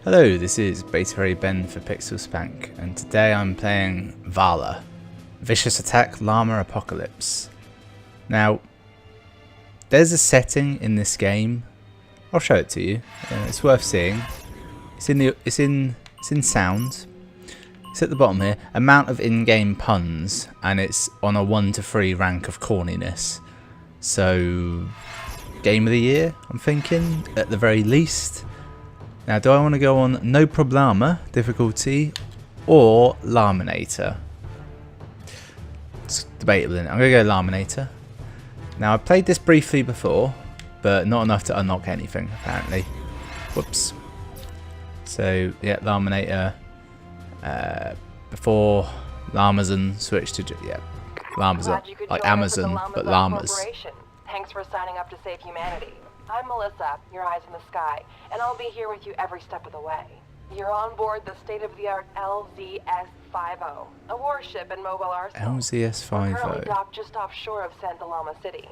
Hello, this is Beta Ben for Pixel Spank, and today I'm playing Vala, Vicious Attack Llama Apocalypse. Now, there's a setting in this game. I'll show it to you. It's worth seeing. It's in sound. It's at the bottom here. Amount of in-game puns, and it's on a 1 to 3 rank of corniness. So, game of the year, I'm thinking, at the very least. Now, do I want to go on No Problema difficulty or Laminator? It's debatable, isn't it? I'm going to go Laminator. Now, I played this briefly before, but not enough to unlock anything, apparently. Whoops. So, yeah, Laminator. Before Lamazon switched to, yeah, Lamazon, like Amazon, but llamas. Thanks for signing up to save humanity. I'm Melissa, your eyes in the sky, and I'll be here with you every step of the way. You're on board the state-of-the-art LZS-50, a warship and mobile arsenal. LZS-50. We're currently docked just offshore of Santa Llama City.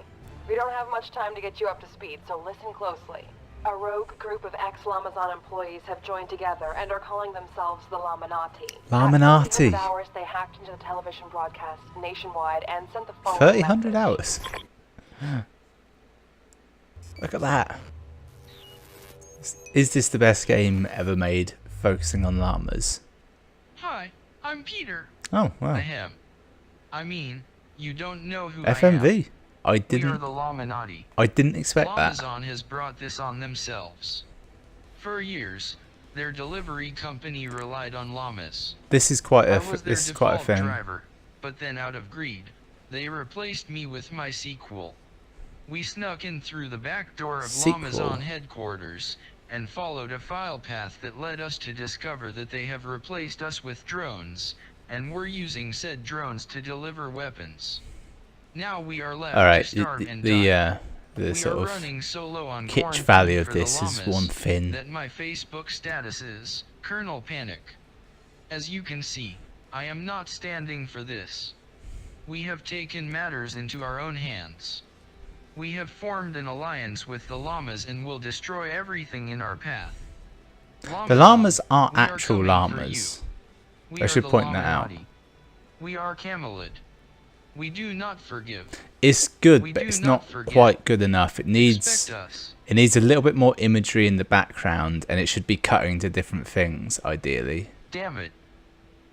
We don't have much time to get you up to speed, so listen closely. A rogue group of ex-Lamazon employees have joined together and are calling themselves the Llamanati. Llamanati. At 300 hours, they hacked into the television broadcast nationwide and sent the following 300 hours. Look at that. Is this the best game ever made focusing on llamas? Hi, I'm Peter. Oh, wow. I mean, you don't know who FMV. I am. I didn't. We are the Llamanati. I didn't expect that. Llamason has brought this on themselves. For years, their delivery company relied on llamas. This is quite a thing. Driver, but then out of greed, they replaced me with my sequel. We snuck in through the back door of Llamason headquarters and followed a file path that led us to discover that they have replaced us with drones, and we're using said drones to deliver weapons. Now we are left to starve and die. The sort of running solo on kitsch value of this is one thing. That my Facebook status is Colonel Panic. As you can see, I am not standing for this. We have taken matters into our own hands. We have formed an alliance with the llamas and will destroy everything in our path. The llamas aren't actual llamas. I should point that out. We are camelid. We do not forgive. It's good, but it's not quite good enough. It needs a little bit more imagery in the background, and it should be cutting to different things, ideally. Damn it.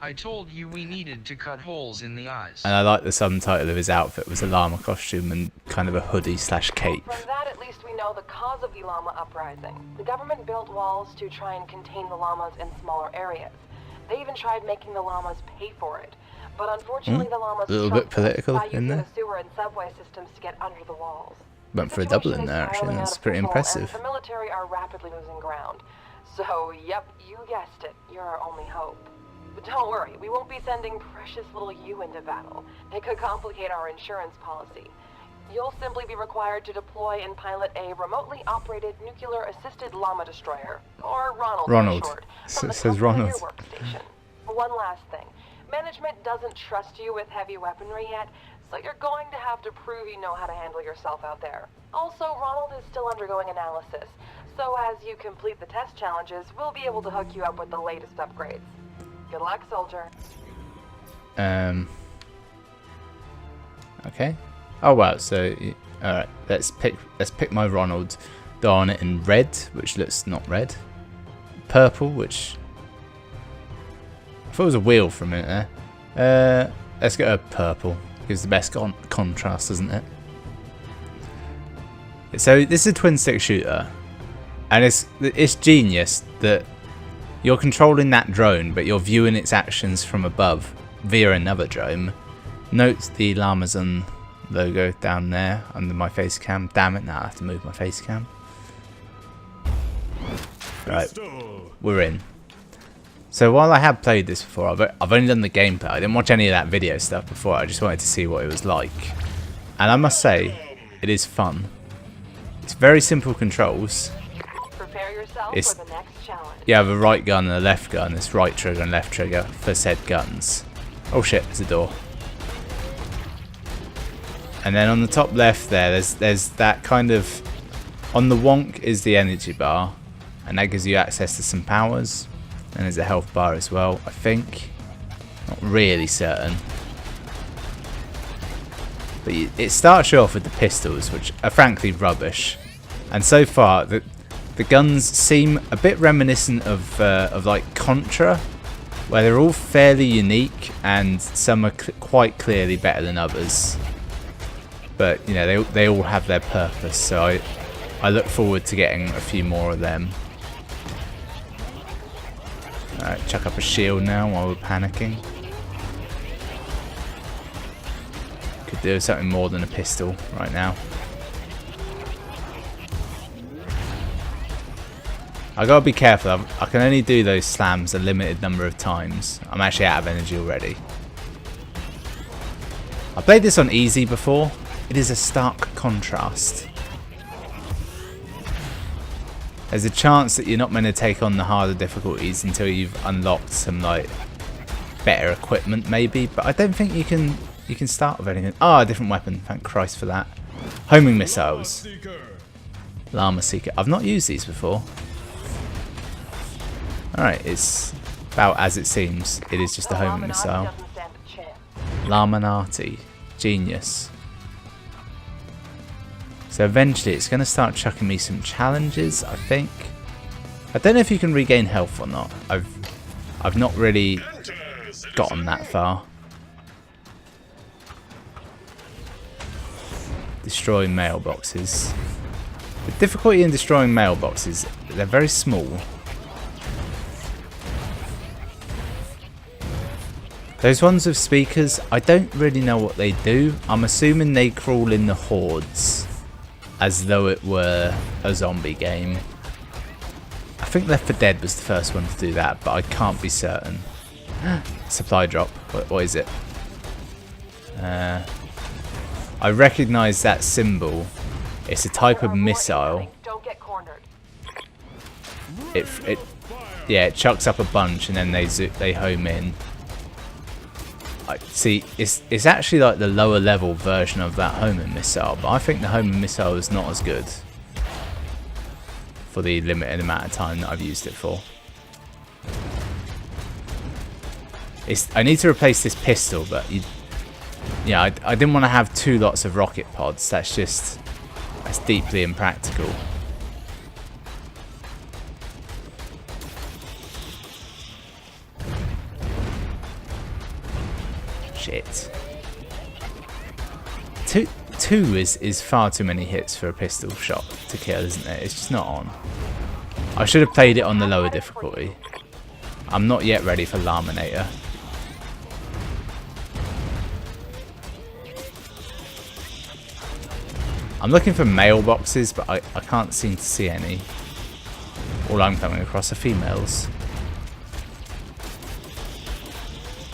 I told you we needed to cut holes in the eyes. And I like the subtitle of his outfit was a llama costume and kind of a hoodie / cape. From that, at least we know the cause of the llama uprising. The government built walls to try and contain the llamas in smaller areas. They even tried making the llamas pay for it. But unfortunately, the llamas a little bit political by in there. the sewer and subway systems to get under the walls. Went for a double in there, actually. That's pretty impressive. The military are rapidly losing ground. So, yep, you guessed it. You're our only hope. But don't worry, we won't be sending precious little you into battle. It could complicate our insurance policy. You'll simply be required to deploy and pilot a remotely operated nuclear-assisted llama destroyer, or Ronald. For short, from the says comfort Ronald. of your workstation. One last thing. Management doesn't trust you with heavy weaponry yet, so you're going to have to prove you know how to handle yourself out there. Also, Ronald is still undergoing analysis, so as you complete the test challenges, we'll be able to hook you up with the latest upgrades. Good luck, soldier. Okay. Oh wow. So, all right. Let's pick my Ronald. Darn it in red, which looks not red. Purple, which I thought it was a wheel for a minute there. Let's go purple. Gives the best contrast, doesn't it? So this is a twin stick shooter, and it's genius that you're controlling that drone, but you're viewing its actions from above via another drone. Note the Llamason logo down there under my face cam. Damn it, now I have to move my face cam. Right, we're in. So while I have played this before, I've only done the gameplay. I didn't watch any of that video stuff before. I just wanted to see what it was like. And I must say, it is fun. It's very simple controls. Prepare yourself for the next challenge. You have a right gun and a left gun. It's right trigger and left trigger for said guns. Oh shit, there's a door. And then on the top left there's that kind of... On the wonk is the energy bar. and that gives you access to some powers. And there's a health bar as well, I think. Not really certain. But it starts you off with the pistols, which are frankly rubbish. And so far, the guns seem a bit reminiscent of like Contra, where they're all fairly unique and some are quite clearly better than others. But you know, they all have their purpose, so I look forward to getting a few more of them. Alright, chuck up a shield now while we're panicking. Could do something more than a pistol right now. I gotta be careful, I can only do those slams a limited number of times. I'm actually out of energy already. I played this on easy before. It is a stark contrast. There's a chance that you're not meant to take on the harder difficulties until you've unlocked some like better equipment maybe, but I don't think you can start with anything. Ah, a different weapon, thank Christ for that. Homing missiles. Llama Seeker. I've not used these before. Alright, it's about as it seems. It is just a homing missile. Llamanati. Genius. So eventually it's going to start chucking me some challenges, I think. I don't know if you can regain health or not. I've not really gotten that far. Destroy mailboxes. The difficulty in destroying mailboxes, they're very small. Those ones with speakers, I don't really know what they do. I'm assuming they crawl in the hordes, as though it were a zombie game. I think Left 4 Dead was the first one to do that, but I can't be certain. Supply drop. What is it? I recognise that symbol. It's a type of missile. Don't get cornered. Yeah, it chucks up a bunch and then they home in. See, it's actually like the lower level version of that homing missile, but I think the homing missile is not as good for the limited amount of time that I've used it for. I need to replace this pistol, but yeah, I didn't want to have 2 lots of rocket pods. That's deeply impractical. Shit. Two is far too many hits for a pistol shot to kill, isn't it? It's just not on. I should have played it on the lower difficulty. I'm not yet ready for Laminator. I'm looking for mailboxes, but I can't seem to see any. All I'm coming across are females.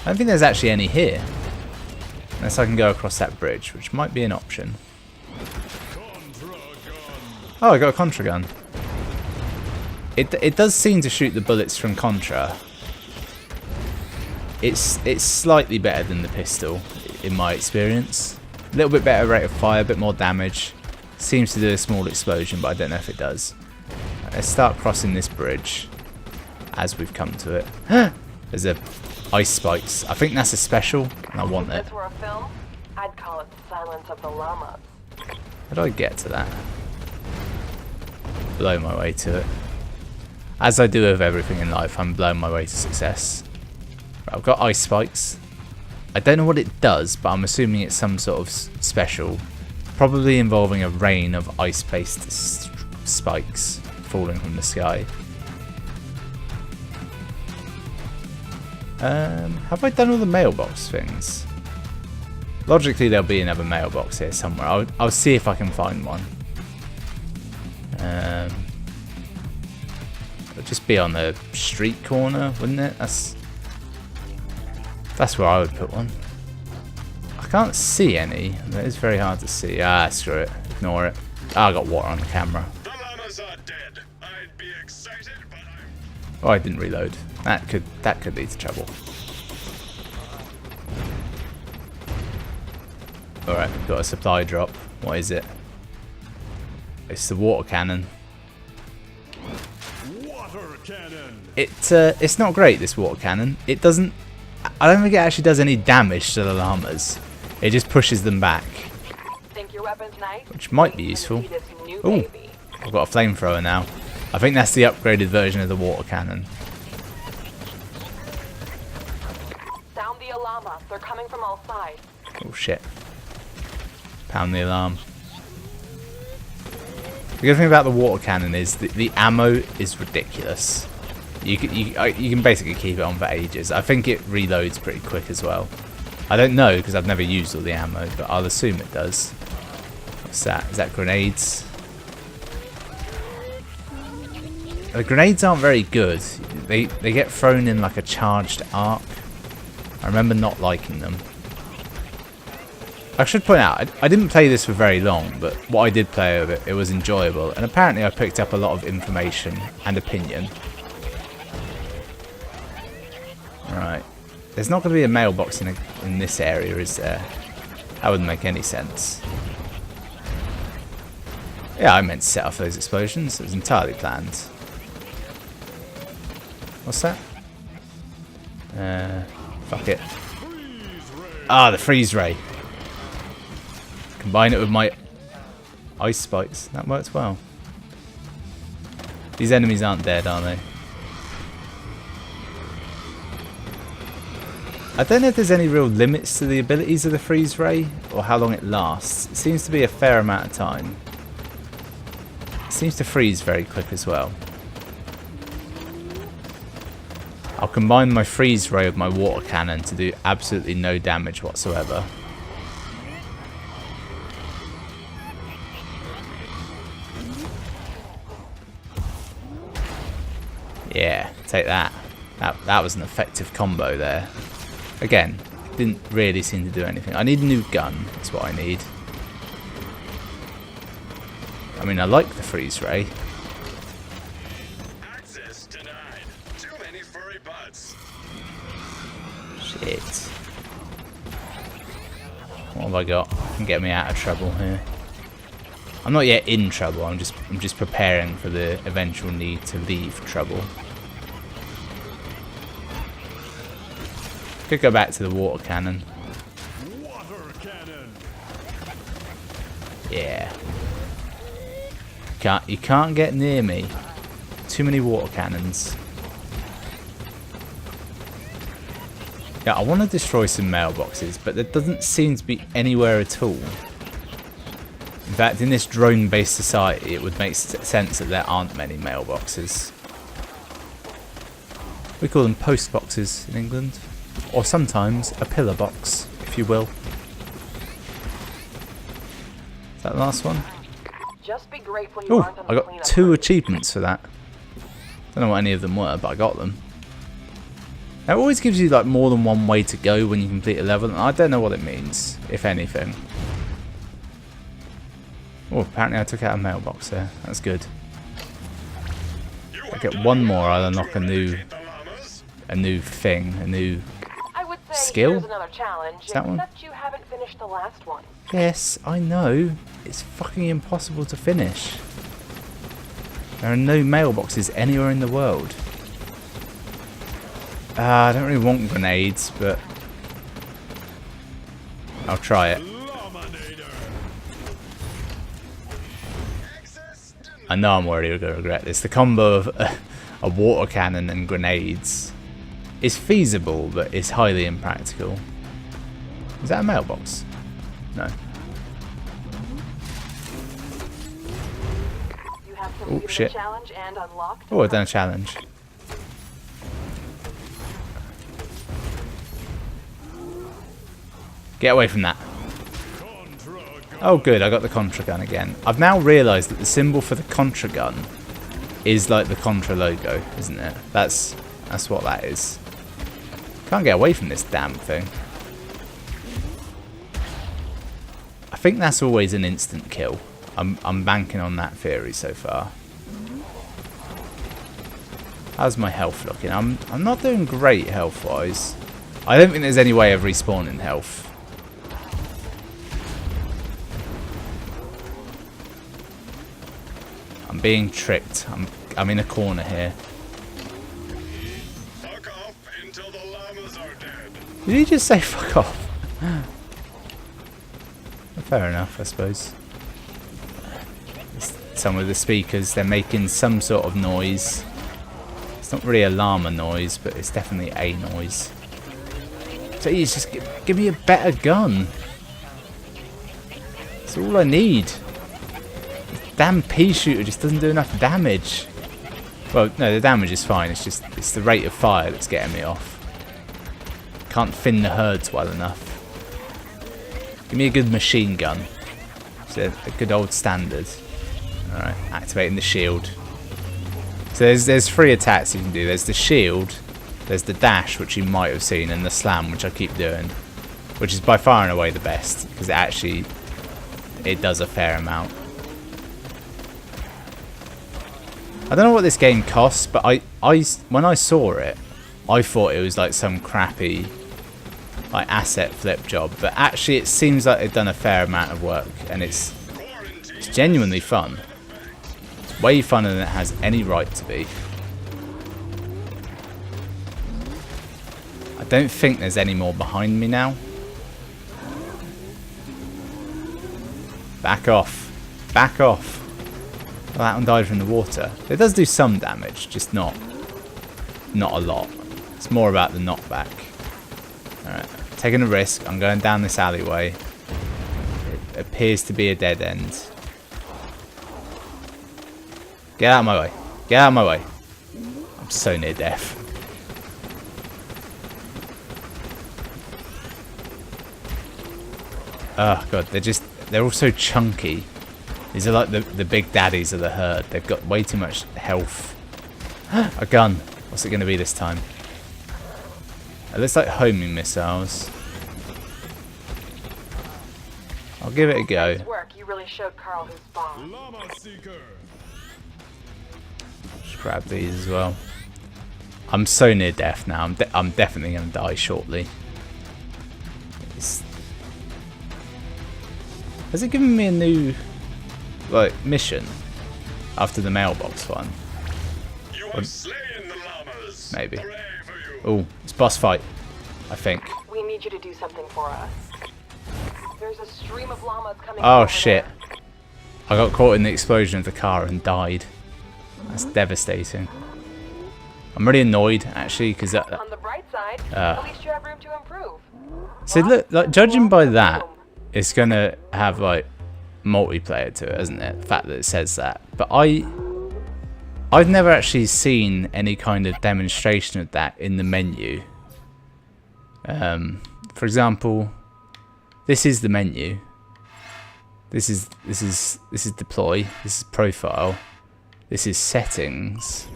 I don't think there's actually any here. Unless I can go across that bridge, which might be an option. Oh, I got a Contra gun. It does seem to shoot the bullets from Contra. It's slightly better than the pistol, in my experience. A little bit better rate of fire, a bit more damage. Seems to do a small explosion, but I don't know if it does. Let's start crossing this bridge as we've come to it. There's a ice spikes. I think that's a special, and I want it. If this were a film, I'd call it The Silence of the Llamas. How do I get to that? Blow my way to it. As I do with everything in life, I'm blowing my way to success. Right, I've got ice spikes. I don't know what it does, but I'm assuming it's some sort of special. Probably involving a rain of ice-based spikes falling from the sky. Have I done all the mailbox things? Logically, there'll be another mailbox here somewhere. I'll see if I can find one. It'll just be on the street corner, wouldn't it? That's where I would put one. I can't see any. That is very hard to see. Ah, screw it. Ignore it. Ah, I got water on the camera. The llamas are dead. I'd be excited, but Oh, I didn't reload. That could lead to trouble. Alright, we've got a supply drop. What is it? It's the water cannon. It's not great, this water cannon. It doesn't... I don't think it actually does any damage to the llamas. It just pushes them back. Think your weapon's nice? Which might be useful. Ooh, I've got a flamethrower now. I think that's the upgraded version of the water cannon. Sound the llama. They're coming from all sides. Oh shit. Pound the alarm. The good thing about the water cannon is that the ammo is ridiculous. You can basically keep it on for ages. I think it reloads pretty quick as well. I don't know because I've never used all the ammo, but I'll assume it does. What's that? Is that grenades? The grenades aren't very good. They get thrown in like a charged arc. I remember not liking them. I should point out, I didn't play this for very long, but what I did play of it, it was enjoyable, and apparently I picked up a lot of information and opinion. Right, there's not going to be a mailbox in this area, is there? That wouldn't make any sense. Yeah, I meant to set off those explosions, it was entirely planned. What's that? Fuck it. Ah, the freeze ray. Combine it with my ice spikes. That works well. These enemies aren't dead, are they? I don't know if there's any real limits to the abilities of the freeze ray or how long it lasts. It seems to be a fair amount of time. It seems to freeze very quick as well. I'll combine my freeze ray with my water cannon to do absolutely no damage whatsoever. Yeah, take that. That was an effective combo there. Again, didn't really seem to do anything. I need a new gun, that's what I need. I mean, I like the freeze ray. Access denied. Too many furry butts. Shit. What have I got? Can get me out of trouble here. I'm not yet in trouble, I'm just preparing for the eventual need to leave trouble. Could go back to the water cannon. Water cannon. Yeah. You can't get near me. Too many water cannons. Yeah, I want to destroy some mailboxes, but there doesn't seem to be anywhere at all. In fact, in this drone-based society, it would make sense that there aren't many mailboxes. We call them post boxes in England. Or sometimes a pillar box, if you will. Is that the last one? Just be grateful you aren't Oh, on I the got cleanup 2 crew. achievements for that. Don't know what any of them were, but I got them. Now, it always gives you like more than one way to go when you complete a level, and I don't know what it means, if anything. Oh, apparently I took out a mailbox there. That's good. If I get one more, I'll unlock a new thing, a new... I would say skill? here's another challenge, Is that one? except you haven't finished the last one. Yes, I know. It's fucking impossible to finish. There are no mailboxes anywhere in the world. I don't really want grenades, but I'll try it. I know I'm already going to regret this. The combo of a water cannon and grenades is feasible, but it's highly impractical. Is that a mailbox? No. You have Oh, completed shit. the challenge and unlocked. Oh, I've done a challenge. Get away from that. Oh good, I got the Contra gun again. I've now realised that the symbol for the Contra gun is like the Contra logo, isn't it? That's what that is. Can't get away from this damn thing. I think that's always an instant kill. I'm banking on that theory so far. How's my health looking? I'm not doing great health-wise. I don't think there's any way of respawning health. I'm being tricked. I'm in a corner here. until the llamas are dead. Did he just say fuck off? Fair enough, I suppose. Some of the speakers, they're making some sort of noise. It's not really a llama noise, but it's definitely a noise. Please, just give me a better gun. That's all I need. The damn pea shooter just doesn't do enough damage. Well, no, the damage is fine. It's the rate of fire that's getting me off. Can't thin the herds well enough. Give me a good machine gun. It's a good old standard. Alright, activating the shield. So there's 3 attacks you can do. There's the shield, there's the dash, which you might have seen, and the slam, which I keep doing. Which is by far and away the best, because it does a fair amount. I don't know what this game costs, but when I saw it, I thought it was like some crappy like asset flip job, but actually it seems like they've done a fair amount of work, and it's genuinely fun. It's way funner than it has any right to be. I don't think there's any more behind me now. Back off. Back off. Well, that one died from the water. It does do some damage, just not a lot. It's more about the knockback. Alright, taking a risk. I'm going down this alleyway. It appears to be a dead end. Get out of my way. Get out of my way. I'm so near death. Oh god, they're all so chunky. These are like the big daddies of the herd. They've got way too much health. A gun. What's it going to be this time? It looks like homing missiles. I'll give it a go. Nice work. You really showed Carl who's boss. Llama seeker. Just grab these as well. I'm so near death now. I'm definitely going to die shortly. Has it given me a new mission after the mailbox one? You have slain the llamas. Maybe. Hooray for you. Oh, it's boss fight, I think. We need you to do something for us. There's a stream of llamas coming. Oh over shit. there. I got caught in the explosion of the car and died. That's devastating. I'm really annoyed actually because On the bright side, at least you have room to improve. so look, like judging by that, it's gonna have like multiplayer to it, isn't it? The fact that it says that. But I've never actually seen any kind of demonstration of that in the menu. For example, this is the menu. This is deploy. This is profile. This is settings.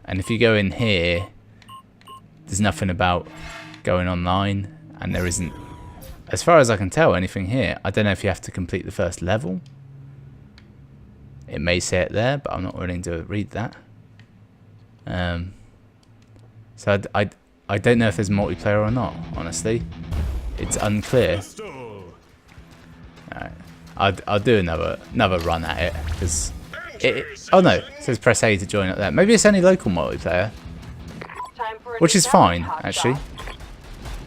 And if you go in here, there's nothing about going online, and there isn't, as far as I can tell, anything here. I don't know if you have to complete the first level. It may say it there, but I'm not willing to read that. So I don't know if there's multiplayer or not, honestly. It's unclear. Alright, I'll do another run at it, because oh no, it says press A to join up there. Maybe it's only local multiplayer, Time for a which new is fine challenge, actually. hotshot.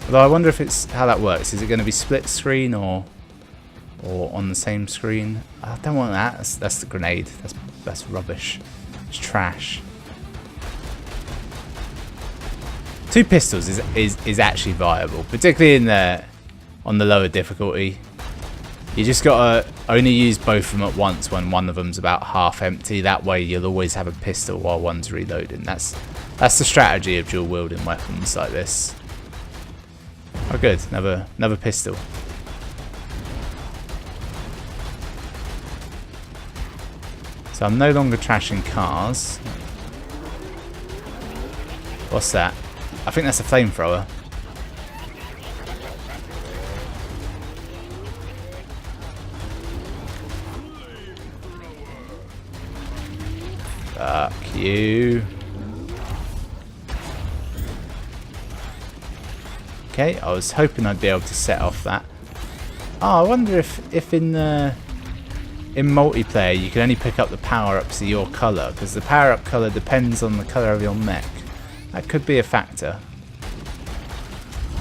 Although I wonder if it's how that works. Is it going to be split screen or on the same screen? I don't want that. That's the grenade. That's rubbish. It's trash. 2 pistols is actually viable, particularly on the lower difficulty. You just gotta only use both of them at once when one of them's about half empty. That way you'll always have a pistol while one's reloading. That's the strategy of dual wielding weapons like this. Oh good, another pistol. So I'm no longer trashing cars. What's that? I think that's a flamethrower. Fuck you. Okay, I was hoping I'd be able to set off that. Oh, I wonder if in multiplayer you can only pick up the power-ups of your colour, because the power-up colour depends on the colour of your mech. That could be a factor.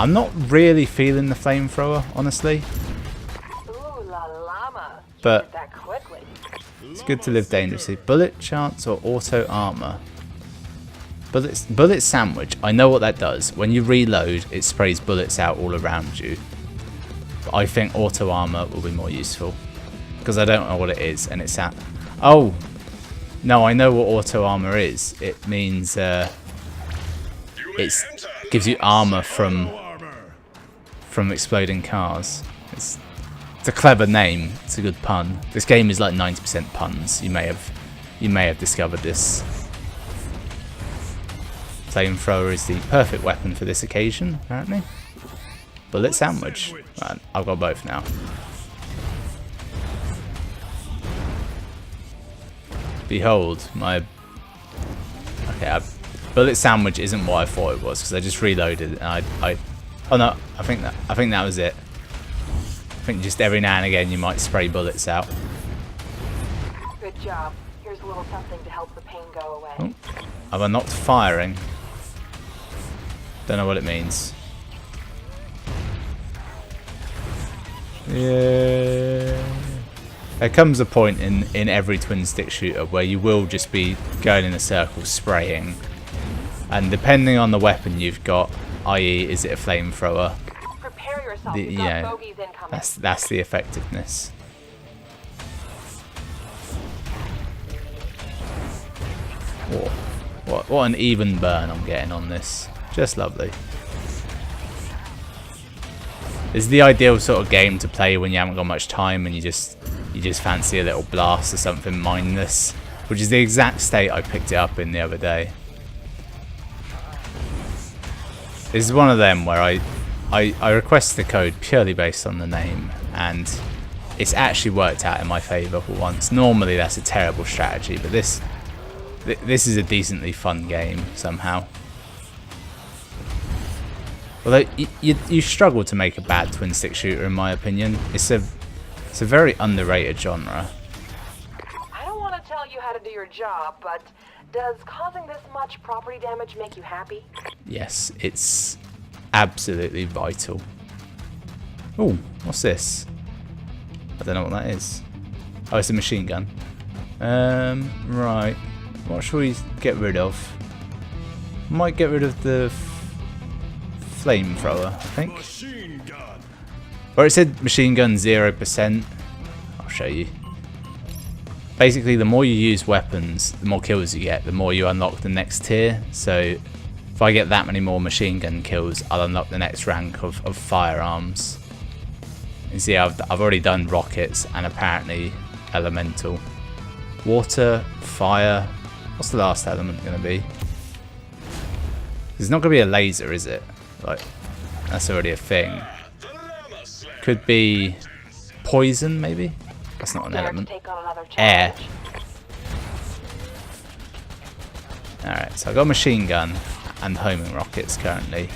I'm not really feeling the flamethrower, honestly. Ooh la llama. But Did that quickly. it's good to live dangerously. Bullet chance or auto armor? Bullet sandwich. I know what that does. When you reload, it sprays bullets out all around you. But I think auto armor will be more useful. Because I don't know what it is, and it's at... Oh! No, I know what auto armor is. It means it gives you armor from exploding cars. It's a clever name. It's a good pun. This game is like 90% puns. You may have discovered this. Flamethrower is the perfect weapon for this occasion, apparently. Bullet sandwich. Right, I've got both now. Behold, my... Okay, bullet sandwich isn't what I thought it was, because I just reloaded and oh no, I think that was it. I think just every now and again you might spray bullets out. Good job. Here's a little something to help the pain go away. Oh, have I not firing? Don't know what it means. Yeah. There comes a point in every twin stick shooter where you will just be going in a circle spraying. And depending on the weapon you've got, i.e. is it a flamethrower? Prepare yourself. You've got bogeys incoming. That's the effectiveness. Whoa. What an even burn I'm getting on this. Just lovely. This is the ideal sort of game to play when you haven't got much time and you just fancy a little blast or something mindless, which is the exact state I picked it up in the other day. This is one of them where I request the code purely based on the name, and it's actually worked out in my favour for once. Normally that's a terrible strategy, but this is a decently fun game somehow. Although you struggle to make a bad twin stick shooter, in my opinion. It's a very underrated genre. I don't want to tell you how to do your job, but does causing this much property damage make you happy? Yes, it's absolutely vital. Oh, what's this? I don't know what that is. Oh, it's a machine gun. Right. What should we get rid of? Might get rid of the flamethrower, I think. Or it said machine gun 0%. I'll show you. Basically, the more you use weapons, the more kills you get, the more you unlock the next tier. So if I get that many more machine gun kills, I'll unlock the next rank of firearms. You see, I've already done rockets and apparently elemental. Water, fire. What's the last element going to be? There's not going to be a laser, is it? Like, that's already a thing. Could be poison, maybe? That's not an element. Air. Alright, so I've got a machine gun and homing rockets currently.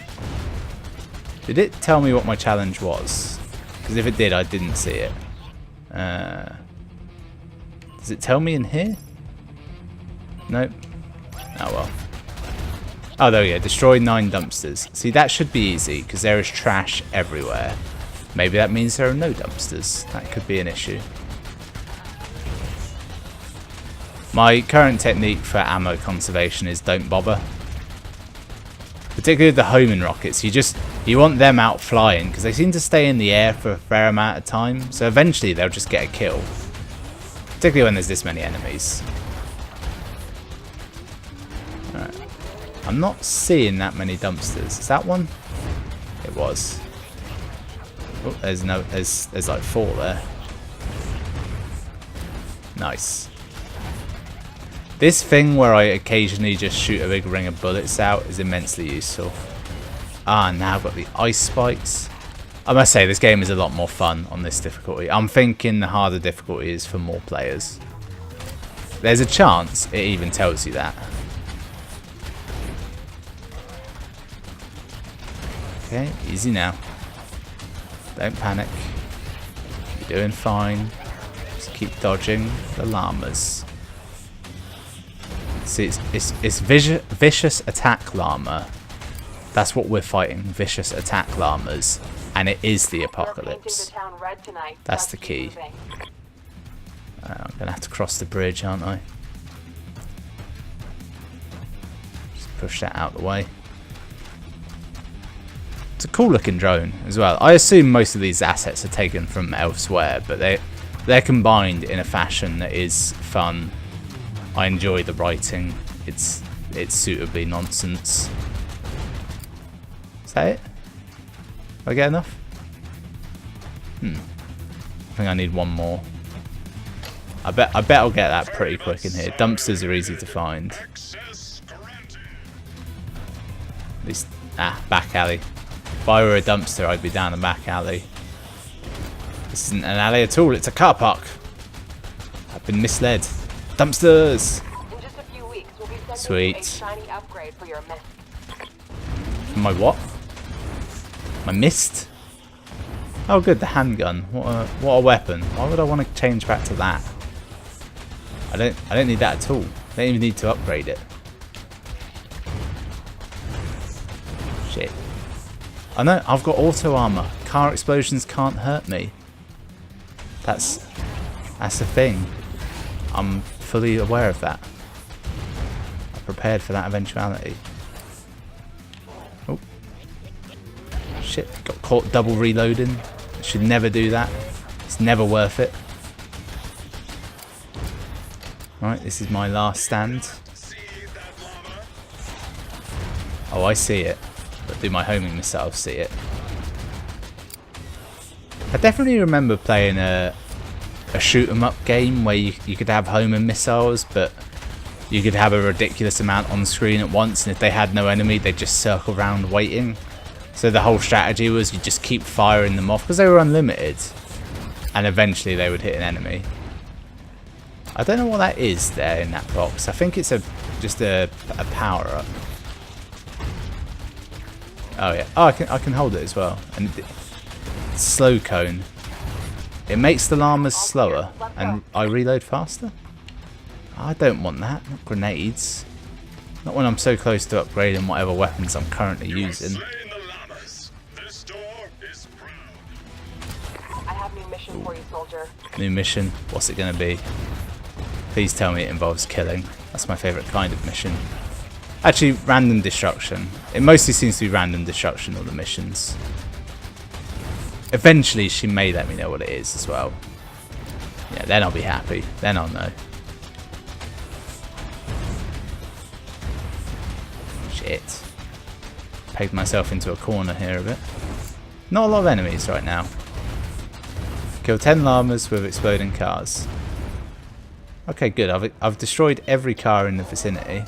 Did it tell me what my challenge was? Because if it did, I didn't see it. Does it tell me in here? Nope. Oh well. Oh, there we go. Destroy 9 dumpsters. See, that should be easy because there is trash everywhere. Maybe that means there are no dumpsters. That could be an issue. My current technique for ammo conservation is don't bother. Particularly with the homing rockets, you want them out flying because they seem to stay in the air for a fair amount of time. So eventually they'll just get a kill. Particularly when there's this many enemies. Alright. I'm not seeing that many dumpsters. Is that one? It was. Oh, there's like 4 there. Nice. This thing where I occasionally just shoot a big ring of bullets out is immensely useful. Ah, now I've got the ice spikes. I must say, this game is a lot more fun on this difficulty. I'm thinking the harder difficulty is for more players. There's a chance it even tells you that. Okay, easy now. Don't panic. You're doing fine. Just keep dodging the llamas. See, it's vicious attack llama. That's what we're fighting, vicious attack llamas. And it is the apocalypse. They're painting the town red tonight. That's the key. I'm going to have to cross the bridge, aren't I? Just push that out of the way. It's a cool looking drone as well. I assume most of these assets are taken from elsewhere, but they're combined in a fashion that is fun. I enjoy the writing. It's suitably nonsense. Is that it? Did I get enough? I think I need one more. I bet I'll get that pretty quick in here. Dumpsters are easy to find. At least, back alley. If I were a dumpster, I'd be down the back alley. This isn't an alley at all. It's a car park. I've been misled. Dumpsters. In just a few weeks, we'll be sending Sweet. you a shiny upgrade for your mist. My what? My mist? Oh good, the handgun. What a weapon. Why would I want to change back to that? I don't need that at all. I don't even need to upgrade it. Shit. I know, I've got auto armor. Car explosions can't hurt me. That's the thing. I'm fully aware of that. I prepared for that eventuality. Oh. Shit, got caught double reloading. Should never do that. It's never worth it. Right, this is my last stand. Oh, I see it. But do my homing missiles see it? I definitely remember playing a shoot 'em up game where you could have homing missiles, but you could have a ridiculous amount on screen at once, and if they had no enemy, they'd just circle around waiting. So the whole strategy was you just keep firing them off because they were unlimited, and eventually they would hit an enemy. I don't know what that is there in that box. I think it's just a power up. Oh yeah. Oh, I can hold it as well. And slow cone. It makes the llamas slower, and I reload faster. I don't want that. Not grenades. Not when I'm so close to upgrading whatever weapons I'm currently using. I have new mission for you, soldier. New mission. What's it going to be? Please tell me it involves killing. That's my favourite kind of mission. Actually, random destruction. It mostly seems to be random destruction, all the missions. Eventually, she may let me know what it is as well. Yeah, then I'll be happy. Then I'll know. Shit. Pegged myself into a corner here a bit. Not a lot of enemies right now. Kill 10 llamas with exploding cars. Okay, good. I've destroyed every car in the vicinity.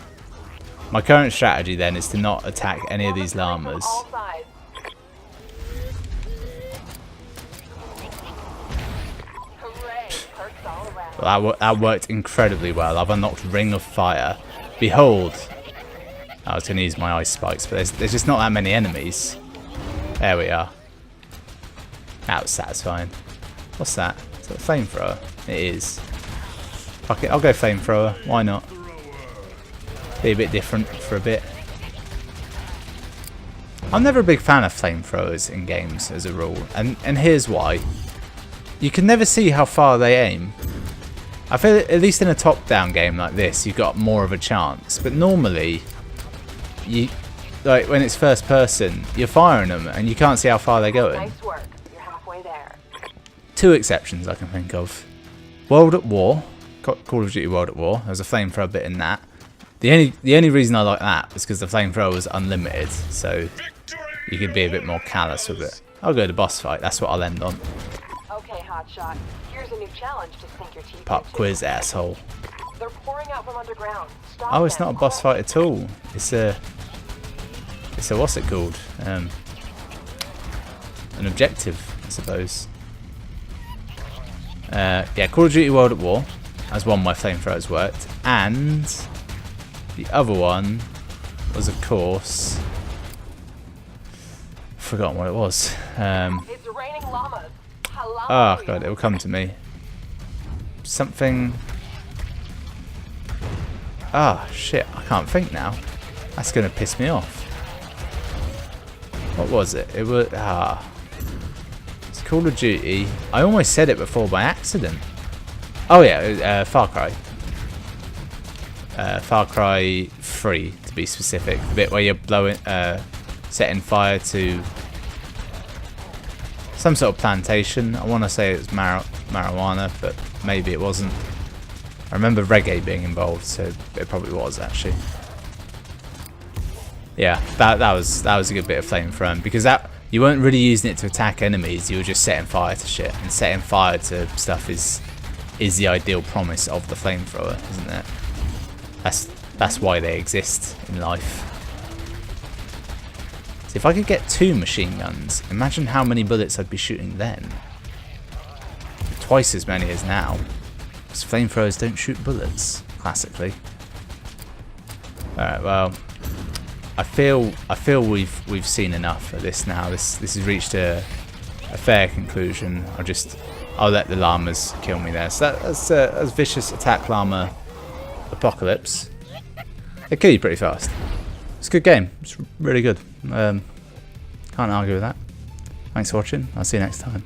My current strategy then is to not attack any of these llamas. Well, that worked incredibly well. I've unlocked Ring of Fire. Behold. I was going to use my ice spikes, but there's just not that many enemies. There we are. That was satisfying. What's that? Is that a flamethrower? It is. Fuck it, I'll go flamethrower. Why not? Be a bit different for a bit. I'm never a big fan of flamethrowers in games as a rule, and here's why. You can never see how far they aim. I feel at least in a top-down game like this, you've got more of a chance. But normally, like when it's first person, you're firing them and you can't see how far they're going. Nice work. You're halfway there. Two exceptions I can think of. World at War, Call of Duty World at War. There's a flamethrower bit in that. The only reason I like that was because the flamethrower was unlimited, so you could be a bit more callous with it. I'll go to boss fight. That's what I'll end on. Okay, hotshot. Here's a new challenge to sink your teeth Pop into. quiz, asshole. They're pouring out from underground. Stop Oh, it's them. not a boss fight at all. It's a what's it called? An objective, I suppose. Yeah, Call of Duty World at War. That's one my flamethrowers worked, and the other one was, of course, forgotten what it was. It's raining llamas. Hello. Oh god, it will come to me. Something. Ah, shit, I can't think now. That's gonna piss me off. What was it? It was it's Call of Duty. I almost said it before by accident. Oh yeah, Far Cry. Far Cry 3 to be specific. The bit where you're blowing, setting fire to some sort of plantation. I want to say it was marijuana, but maybe it wasn't. I remember reggae being involved, so it probably was actually. Yeah, that was a good bit of flamethrowing, because that you weren't really using it to attack enemies. You were just setting fire to shit, and setting fire to stuff is the ideal promise of the flamethrower, isn't it? That's why they exist in life. So if I could get 2 machine guns, imagine how many bullets I'd be shooting then. Twice as many as now. Because flamethrowers don't shoot bullets, classically. Alright, well, I feel we've seen enough of this now. This has reached a fair conclusion. I'll let the llamas kill me there. So that's Vicious Attack Llama Apocalypse. They kill you pretty fast. It's a good game. It's really good. Can't argue with that. Thanks for watching. I'll see you next time.